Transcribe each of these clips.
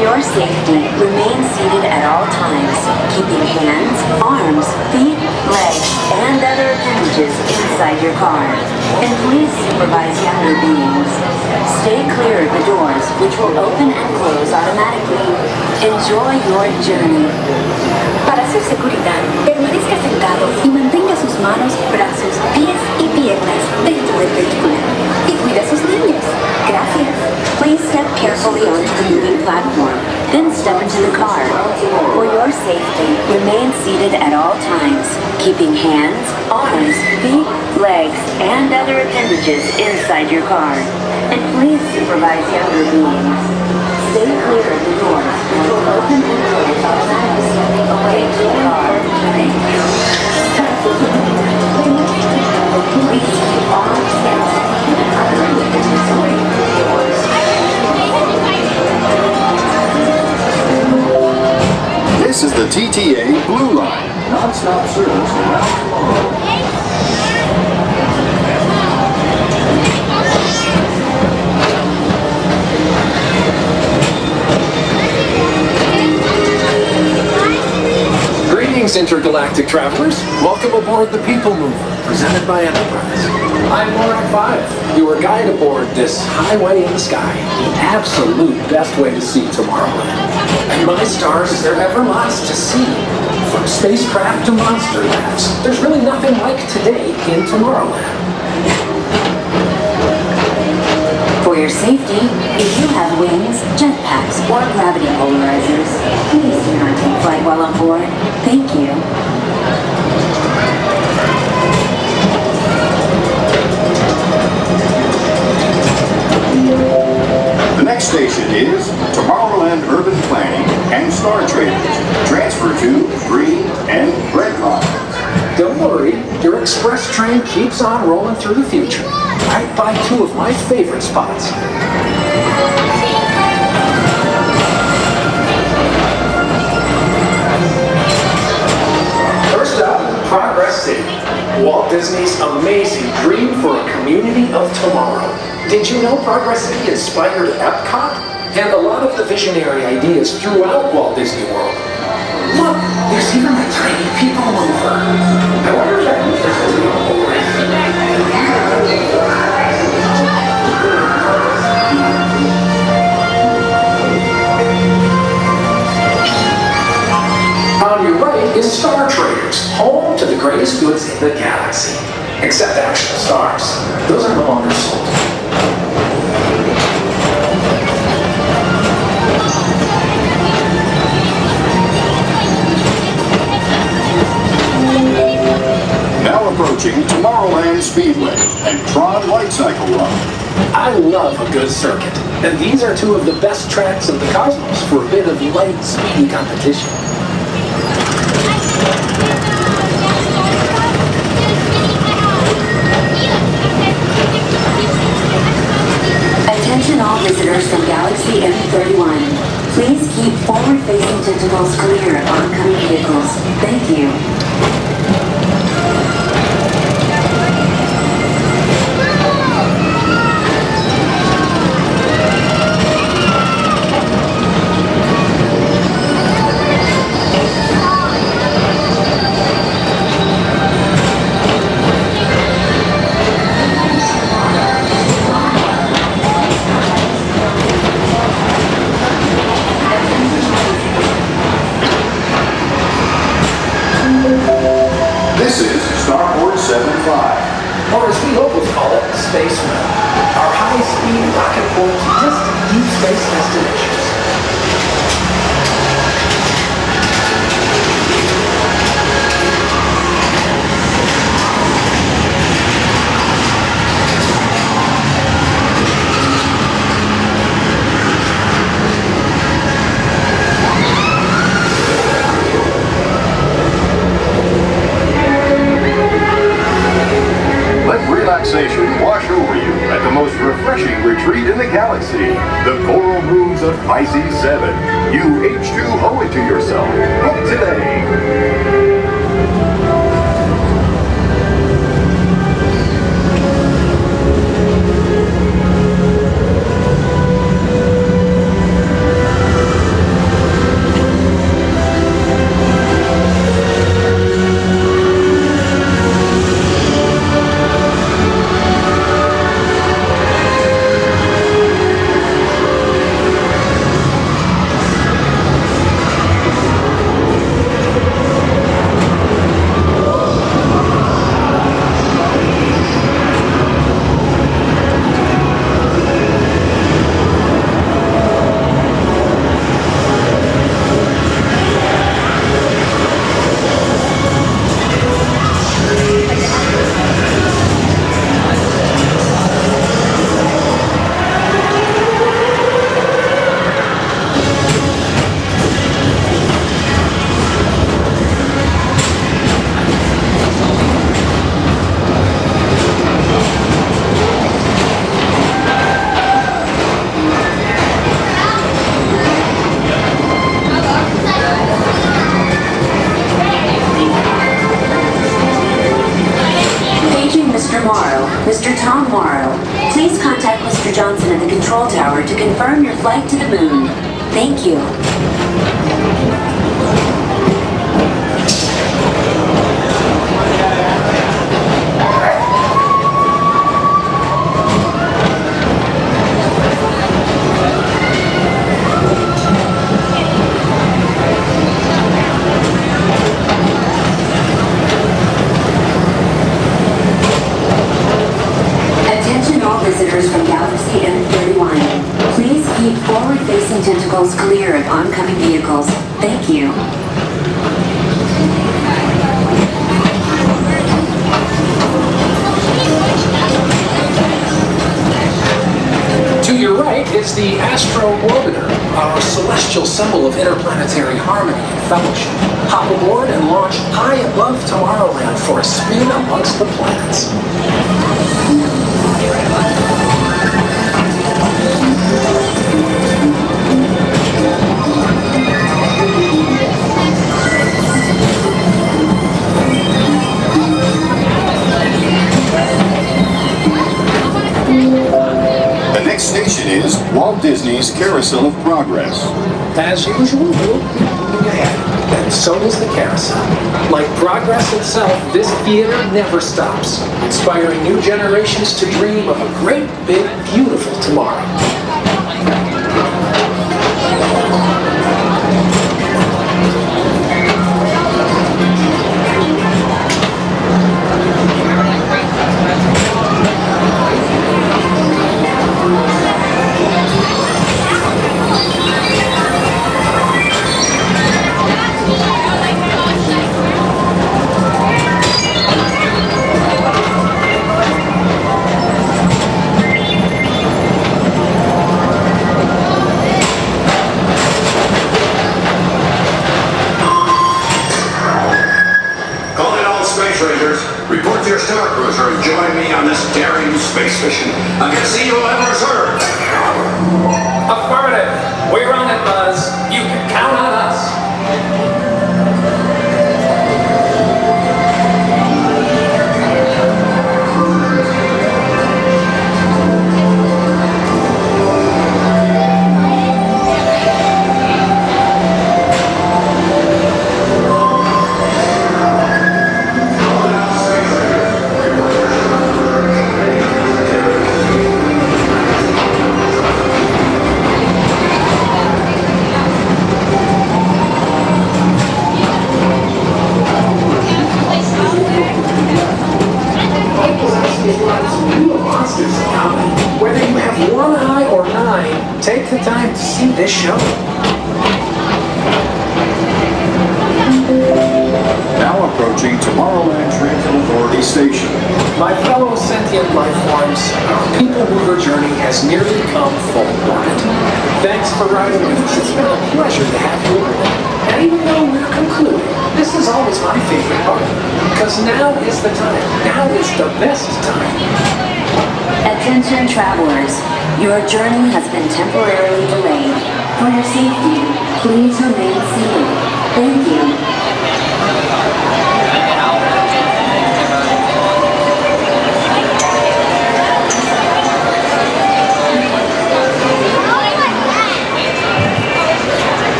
your safety, remain seated at all times, keeping hands, arms, feet, legs, and other appendages inside your car. And please supervise younger beings. Stay clear of the doors, which will open and close automatically. Enjoy your journey. Para su seguridad, permanezca sentado y mantenga sus manos, brazos, pies y piernas dentro del vehículo. Y cuida a sus niños. Gracias. Please step carefully onto the moving platform, then step into the car. For your safety, remain seated at all times, keeping hands, arms, feet, legs, and other appendages inside your car. And please supervise younger beings. Stay clear of the doors, which will open and close automatically away to the car. Thank you. Please keep all hands and other appendages away from the doors. This is the TTA Blue Line. Non-stop service around tomorrow. Greetings, intergalactic travelers. Welcome aboard the PeopleMover, presented by Enterprise. I'm Warren 5, your guide aboard this highway in the sky, the absolute best way to see Tomorrowland. And my stars, there are ever lots to see. From spacecraft to monster labs, there's really nothing like today in Tomorrowland. For your safety, if you have wings, jetpacks, or gravity polarizers, please do not take flight while on board. Thank you. The next station is Tomorrowland Urban Planning and Star Traders. Transfer to green and red lines. Don't worry, your express train keeps on rolling through the future, right by two of my favorite spots. First up, Progress City, Walt Disney's amazing dream for a community of tomorrow. Did you know Progress City inspired Epcot? And a lot of the visionary ideas throughout Walt Disney World. Look, there's even a tiny PeopleMover. I wonder if that means there's a real board. On your right is Star Traders, home to the greatest goods in the galaxy. Except actual stars. Those are no longer sold. Now approaching Tomorrowland Speedway and Tron Light Cycle Run. I love a good circuit, and these are two of the best tracks in the cosmos for a bit of light, speedy competition. Attention all visitors from Galaxy M31. Please keep forward-facing tentacles clear of oncoming vehicles. Thank you. This is Starboard 75. Or as we locals call it, Space Rail. Our high-speed rocket port to distant deep space destinations. Let relaxation wash over you at the most refreshing retreat in the galaxy, the coral moons of Pisces 7. You H2 owe it to yourself. Book today. Mr. Tom Morrow, please contact Mr. Johnson at the control tower to confirm your flight to the moon. Thank you. Visitors from Galaxy M31. Please keep forward-facing tentacles clear of oncoming vehicles. Thank you. To your right is the Astro Orbiter, our celestial symbol of interplanetary harmony and fellowship. Hop aboard and launch high above Tomorrowland for a spin amongst the planets. The next station is Walt Disney's Carousel of Progress. As usual, we'll be moving ahead, and so does the carousel. Like progress itself, this theater never stops, inspiring new generations to dream of a great, big, beautiful tomorrow. Report to your star cruiser and join me on this daring space mission. I can see you will have reserved. Affirmative. We're on it, Buzz. You can count on us. Whether you have one eye or nine, take the time to see this show. Now approaching Tomorrowland Transit Authority Station. My fellow sentient life forms, our people mover journey has nearly come full orbit. Thanks for riding with us. It's been a pleasure to have you aboard. And even though we're concluding, this is always my favorite part. Because now is the time. Now is the best time. Attention travelers, your journey has been temporarily delayed. For your safety, please remain seated. Thank you.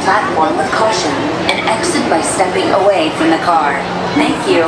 Platform with caution and exit by stepping away from the car. Thank you.